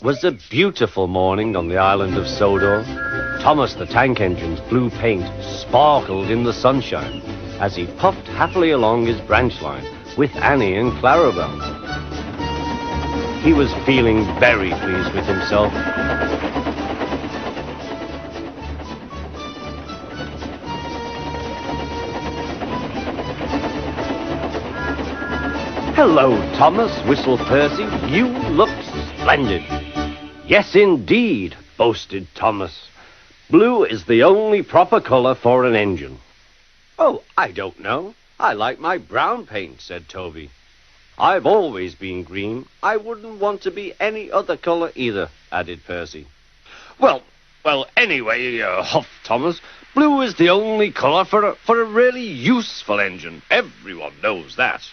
was a beautiful morning on the island of Sodor. Thomas the Tank Engine's blue paint sparkled in the sunshine as he puffed happily along his branch line with Annie and Clarabelle. He was feeling very pleased with himself. "Hello, Thomas," whistled Percy. "You look splendid." "Yes, indeed," boasted Thomas. "Blue is the only proper color for an engine." "Oh, I don't know. I like my brown paint," said Toby. "I've always been green. I wouldn't want to be any other color either," added Percy. Well, anyway, huffed Thomas, "blue is the only color for a really useful engine. Everyone knows that."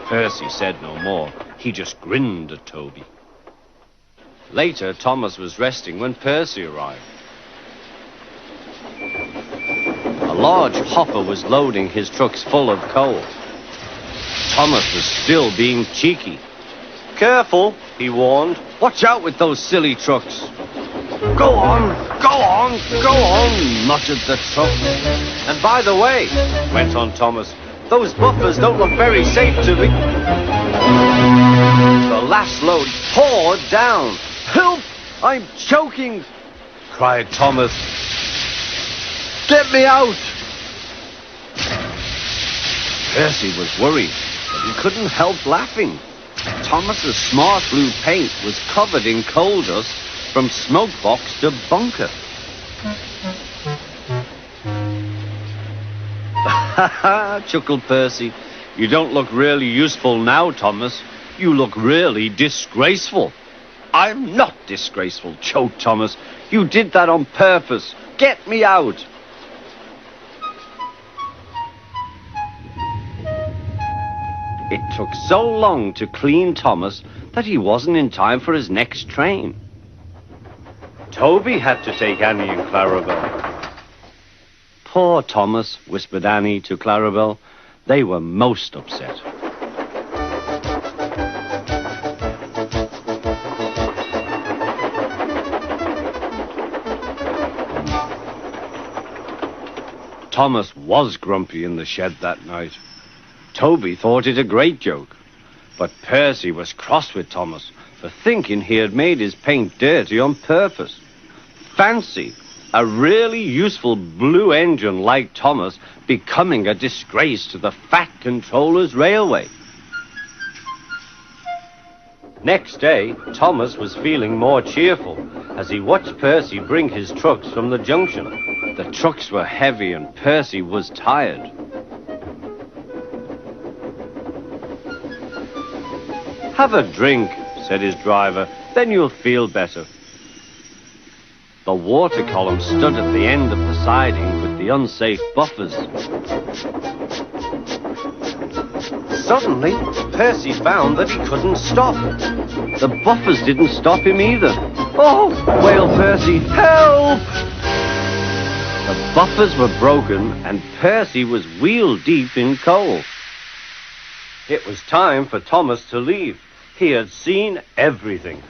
Percy said no more. He just grinned at Toby. Later, Thomas was resting when Percy arrived. A large hopper was loading his trucks full of coal. Thomas was still being cheeky. "Careful," he warned. "Watch out with those silly trucks." Go on, muttered the truck. "And by the way," went on Thomas, "those buffers don't look very safe to me." The last load poured down. "Help! I'm choking!" cried Thomas. "Get me out!" Percy was worried, but he couldn't help laughing. Thomas's smart blue paint was covered in coal dust from smoke box to bunker. "Ha ha!" chuckled Percy. "You don't look really useful now, Thomas. You look really disgraceful." "I'm not disgraceful," choked Thomas. "You did that on purpose. Get me out." It took so long to clean Thomas that he wasn't in time for his next train. Toby had to take Annie and Clarabelle. "Poor Thomas," whispered Annie to Clarabelle. They were most upset. Thomas was grumpy in the shed that night. Toby thought it a great joke, but Percy was cross with Thomas for thinking he had made his paint dirty on purpose. Fancy a really useful blue engine like Thomas becoming a disgrace to the Fat Controller's railway. Next day, Thomas was feeling more cheerful as he watched Percy bring his trucks from the junction. The trucks were heavy and Percy was tired. "Have a drink," said his driver, "then you'll feel better." The water column stood at the end of the siding with the unsafe buffers. Suddenly, Percy found that he couldn't stop. The buffers didn't stop him either. "Oh!" wailed Percy. "Help!" The buffers were broken and Percy was wheel-deep in coal. It was time for Thomas to leave. He had seen everything.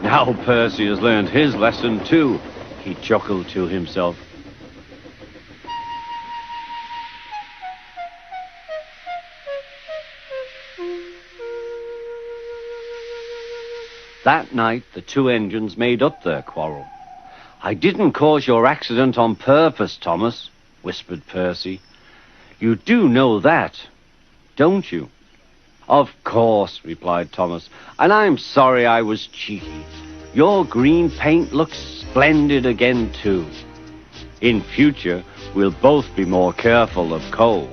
"Now Percy has learned his lesson too," he chuckled to himself. That night, the two engines made up their quarrel. "I didn't cause your accident on purpose, Thomas," whispered Percy. "You do know that, don't you?" "Of course," replied Thomas, "and I'm sorry I was cheeky. Your green paint looks splendid again, too. In future, we'll both be more careful of coal."